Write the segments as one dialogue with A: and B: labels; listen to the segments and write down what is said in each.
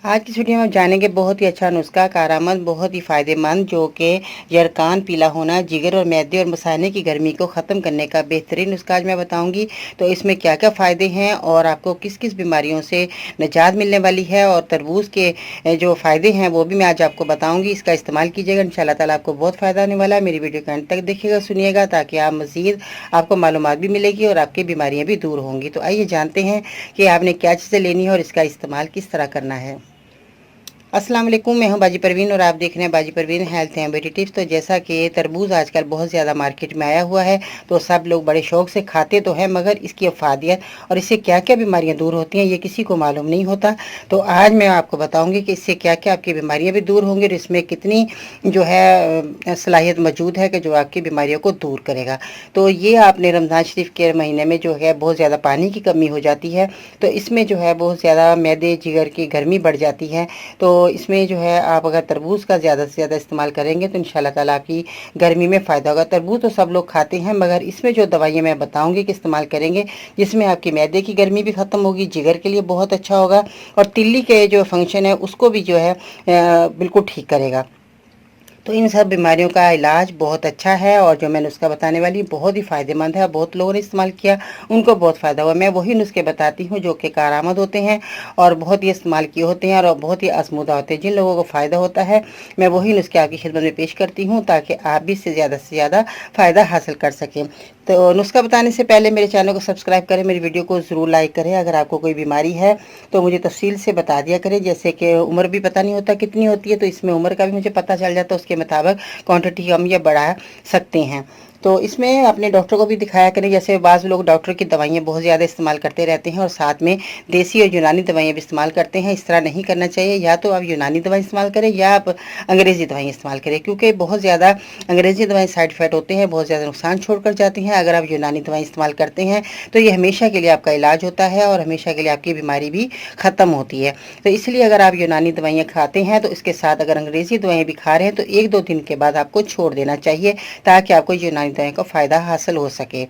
A: आज की वीडियो में हम जानेंगे बहुत ही अच्छा नुस्खा कारआमद, बहुत ही फ़ायदेमंद, जो कि यरकान पीला होना, जिगर और मैदे और मसाने की गर्मी को ख़त्म करने का बेहतरीन नुस्खा आज मैं बताऊंगी। तो इसमें क्या क्या फ़ायदे हैं और आपको किस किस बीमारियों से निजात मिलने वाली है, और तरबूज के जो फ़ायदे हैं वो भी मैं आज आपको बताऊँगी। इसका इस्तेमाल कीजिएगा, इंशाल्लाह ताला आपको बहुत फ़ायदा होने वाला है। मेरी वीडियो को अंत तक देखिएगा, सुनिएगा, ताकि आप मज़ीद आपको मालूमात भी मिलेगी और आपकी बीमारियाँ भी दूर होंगी। तो आइए जानते हैं कि आपने क्या चीज़ें लेनी है और इसका इस्तेमाल किस तरह करना है। अस्सलाम वालेकुम, मैं हूं बाजी परवीन और आप देख रहे हैं बाजी Parveen health and beauty tips. तो जैसा कि तरबूज आजकल बहुत ज़्यादा मार्केट में आया हुआ है, तो सब लोग बड़े शौक से खाते तो हैं, मगर इसकी अफादियत और इससे क्या क्या बीमारियां दूर होती हैं ये किसी को मालूम नहीं होता। तो आज मैं आपको बताऊंगी कि इससे क्या क्या आपकी बीमारियां भी दूर होंगी और इसमें कितनी जो है सलाहियत मौजूद है कि जो आपकी बीमारियों को दूर करेगा। तो ये आपने रमज़ान शरीफ के महीने में जो है बहुत ज़्यादा पानी की कमी हो जाती है, तो इसमें जो है बहुत ज़्यादा मैदे जिगर की गर्मी बढ़ जाती है। तो इसमें जो है आप अगर तरबूज का ज़्यादा से ज़्यादा इस्तेमाल करेंगे तो इंशाल्लाह ताला आपकी गर्मी में फ़ायदा होगा। तरबूज तो सब लोग खाते हैं, मगर इसमें जो दवाइयाँ मैं बताऊंगी कि इस्तेमाल करेंगे, जिसमें आपकी मैदे की गर्मी भी ख़त्म होगी, जिगर के लिए बहुत अच्छा होगा, और तिल्ली के जो फंक्शन है उसको भी जो है बिल्कुल ठीक करेगा। तो इन सब बीमारियों का इलाज बहुत अच्छा है, और जो मैं नुस्खा बताने वाली हूँ बहुत ही फ़ायदेमंद है। बहुत लोगों ने इस्तेमाल किया, उनको बहुत फ़ायदा हुआ। मैं वही नुस्खे बताती हूँ जो कि कारआमद होते हैं और बहुत ही इस्तेमाल किए होते हैं और बहुत ही आजमूदा होते हैं। जिन लोगों को फ़ायदा होता है मैं वही नुस्खे आपकी खिदमत में पेश करती हूँ, ताकि आप भी इससे ज़्यादा फ़ायदा हासिल कर सकें। तो नुस्खा बताने से पहले मेरे चैनल को सब्सक्राइब करें, मेरी वीडियो को ज़रूर लाइक करें। अगर आपको कोई बीमारी है तो मुझे तफसील से बता दिया करें, जैसे कि उम्र भी पता नहीं होता कितनी होती है, तो इसमें उम्र का भी मुझे पता चल जाता है, उसके मुताबिक क्वांटिटी कम या बढ़ा सकते हैं। तो इसमें अपने डॉक्टर को भी दिखाया करें। जैसे बाज़ लोग डॉक्टर की दवाइयाँ बहुत ज़्यादा इस्तेमाल करते रहते हैं और साथ में देसी और यूनानी दवाइयाँ भी इस्तेमाल करते हैं। इस तरह नहीं करना चाहिए। या तो आप यूनानी दवाई इस्तेमाल करें या आप अंग्रेज़ी दवाई इस्तेमाल करें, क्योंकि बहुत ज़्यादा अंग्रेज़ी दवाएँ साइड इफेक्ट होते हैं, बहुत ज़्यादा नुकसान छोड़ कर जाती हैं। अगर आप यूनानी दवाई इस्तेमाल करते हैं तो ये हमेशा के लिए आपका इलाज होता है और हमेशा के लिए आपकी बीमारी भी ख़त्म होती है। तो इसलिए अगर आप यूनानी दवाइयाँ खाते हैं तो इसके साथ अगर अंग्रेज़ी दवाइयाँ भी खा रहे हैं तो 1-2 दिन के बाद आपको छोड़ देना चाहिए, ताकि आपको यूनानी दवाई का फ़ायदा हासिल हो सके।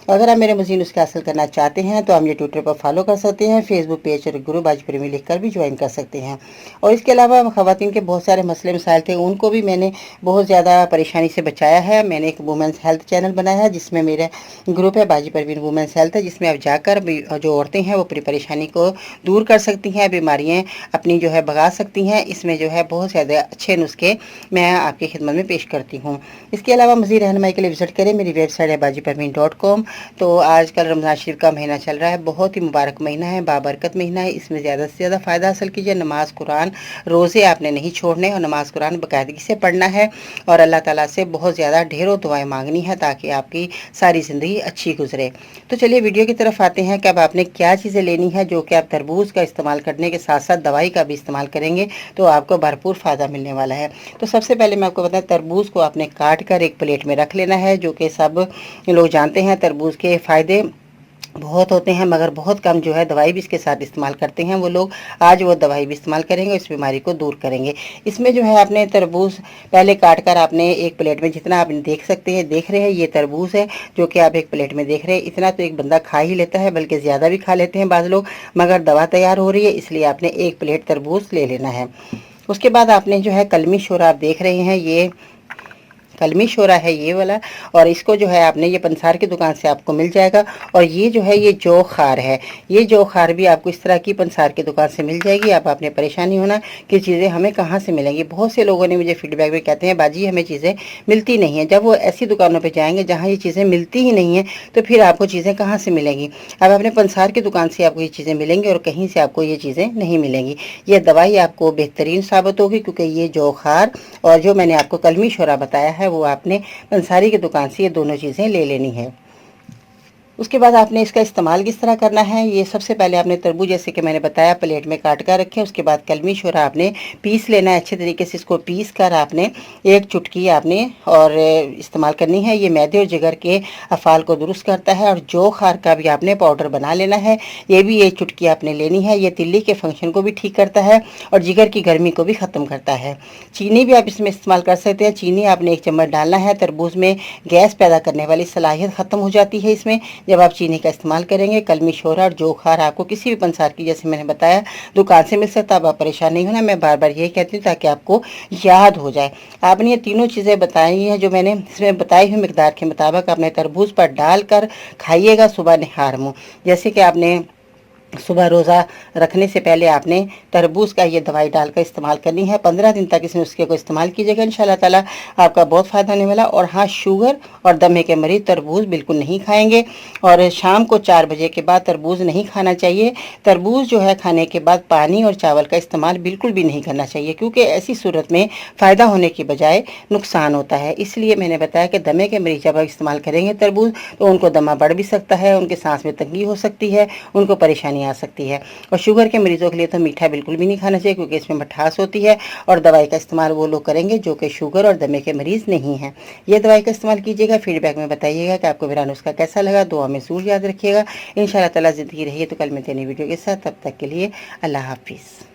A: अगर आप मेरे मज़ीद नुस्खे हासिल करना चाहते हैं तो आप मुझे ट्विटर पर फॉलो कर सकते हैं, फेसबुक पेज और ग्रुप बाजी परवीन लिख कर भी ज्वाइन कर सकते हैं। और इसके अलावा ख़वातीन के बहुत सारे मसले मसाइल थे, उनको भी मैंने बहुत ज़्यादा परेशानी से बचाया है। मैंने एक वुमेंस हेल्थ चैनल बनाया है, जिसमें मेरा ग्रुप है बाजी परवीन वुमेंस हेल्थ है, जिसमें आप जाकर जो औरतें हैं वो अपनी परेशानी को दूर कर सकती हैं, बीमारियाँ अपनी जो है भगा सकती हैं। इसमें जो है बहुत ज़्यादा अच्छे नुस्खे मैं आपकी खिदमत में पेश करती हूँ। इसके अलावा मज़ीद रहनुमाई के लिए विजिट करें, मेरी वेबसाइट है bajiparveen.com। तो आजकल रमज़ान शरीफ का महीना चल रहा है, बहुत ही मुबारक महीना है, बाबरकत महीना है। इसमें ज़्यादा से ज़्यादा फ़ायदा हासिल कीजिए। नमाज कुरान रोज़े आपने नहीं छोड़ने और नमाज कुरान बाकायदगी से पढ़ना है और अल्लाह ताला से बहुत ज़्यादा ढेरों दुआएं मांगनी है, ताकि आपकी सारी ज़िंदगी अच्छी गुजरे। तो चलिए वीडियो की तरफ आते हैं कि अब आपने क्या चीज़ें लेनी है, जो कि आप तरबूज का इस्तेमाल करने के साथ साथ दवाई का भी इस्तेमाल करेंगे तो आपको भरपूर फ़ायदा मिलने वाला है। तो सबसे पहले मैं आपको बताऊं, तरबूज को आपने काट कर एक प्लेट में रख लेना है। जो कि सब लोग जानते हैं तरबूज के फ़ायदे बहुत होते हैं, मगर बहुत कम जो है दवाई भी इसके साथ इस्तेमाल करते हैं वो लोग। आज वो दवाई भी इस्तेमाल करेंगे, इस बीमारी को दूर करेंगे। इसमें जो है आपने तरबूज पहले काट कर आपने एक प्लेट में, जितना आप देख सकते हैं, देख रहे हैं ये तरबूज है जो कि आप एक प्लेट में देख रहे हैं। इतना तो एक बंदा खा ही लेता है, बल्कि ज़्यादा भी खा लेते हैं बाज़ लोग, मगर दवा तैयार हो रही है इसलिए आपने एक प्लेट तरबूज ले लेना है। उसके बाद आपने जो है कलमी शोरा आप देख रहे हैं, ये कलमी शोरा है ये वाला, और इसको जो है आपने ये पंसार की दुकान से आपको मिल जाएगा। और ये जो है ये जौ खार है, ये जौ खार भी आपको इस तरह की पंसार की दुकान से मिल जाएगी। आप आपने परेशानी होना कि चीज़ें हमें कहाँ से मिलेंगी। बहुत से लोगों ने मुझे फीडबैक में कहते हैं बाजी हमें चीज़ें मिलती नहीं हैं। जब वो ऐसी दुकानों पर जाएंगे जहाँ ये चीज़ें मिलती ही नहीं हैं तो फिर आपको चीज़ें कहाँ से मिलेंगी। अब अपने पंसार की दुकान से आपको ये चीज़ें मिलेंगी और कहीं से आपको ये चीज़ें नहीं मिलेंगी। ये दवाई आपको बेहतरीन साबित होगी, क्योंकि ये जौ खार और जो मैंने आपको कलमी शोरा बताया है वो आपने पंसारी की दुकान से ये दोनों चीज़ें ले लेनी है। उसके बाद आपने इसका इस्तेमाल किस तरह करना है, ये सबसे पहले आपने तरबूज जैसे कि मैंने बताया प्लेट में काट कर रखें। उसके बाद कलमी शोरा आपने पीस लेना है अच्छे तरीके से। इसको पीस कर आपने एक चुटकी आपने और इस्तेमाल करनी है। ये मैदे और जिगर के अफ़ाल को दुरुस्त करता है। और जौ खार का भी आपने पाउडर बना लेना है, ये भी एक चुटकी आपने लेनी है। ये तिल्ली के फंक्शन को भी ठीक करता है और जिगर की गर्मी को भी ख़त्म करता है। चीनी भी आप इसमें इस्तेमाल कर सकते हैं। चीनी आपने 1 चम्मच डालना है। तरबूज में गैस पैदा करने वाली सलाहियत ख़त्म हो जाती है इसमें, जब आप चीनी का इस्तेमाल करेंगे। कलमी शोरहा और जोखार आपको किसी भी पंसार की, जैसे मैंने बताया, दुकान से मिल सकता है। अब आप परेशान नहीं होना, मैं बार बार यही कहती हूँ ताकि आपको याद हो जाए। आपने ये तीनों चीज़ें बताई हैं जो मैंने इसमें बताई हुई मिकदार के मुताबिक आपने तरबूज पर डालकर खाइएगा सुबह निहार मुँह। जैसे कि आपने सुबह रोज़ा रखने से पहले आपने तरबूज का ये दवाई डालकर इस्तेमाल करनी है। 15 दिन तक इस नुस्खे को इस्तेमाल कीजिएगा, इंशाल्लाह ताला आपका बहुत फ़ायदा होने वाला। और हाँ, शुगर और दमे के मरीज तरबूज बिल्कुल नहीं खाएंगे, और शाम को 4 बजे के बाद तरबूज नहीं खाना चाहिए। तरबूज जो है खाने के बाद पानी और चावल का इस्तेमाल बिल्कुल भी नहीं करना चाहिए, क्योंकि ऐसी सूरत में फ़ायदा होने की बजाय नुकसान होता है। इसलिए मैंने बताया कि दमे के मरीज जब इस्तेमाल करेंगे तरबूज, तो उनको दमा बढ़ भी सकता है, उनके सांस में तंगी हो सकती है, उनको परेशानी आ सकती है। और शुगर के मरीजों के लिए तो मीठा बिल्कुल भी नहीं खाना चाहिए, क्योंकि इसमें मिठास होती है। और दवाई का इस्तेमाल वो लोग करेंगे जो कि शुगर और दमे के मरीज नहीं हैं। ये दवाई का इस्तेमाल कीजिएगा, फीडबैक में बताइएगा कि आपको मेरा नुस्खा कैसा लगा। दुआ में ज़रूर याद रखिएगा। इंशाल्लाह ताला ज़िंदगी रही है तो कल मिलते हैं नई वीडियो के साथ। तब तक के लिए अल्लाह हाफिज़।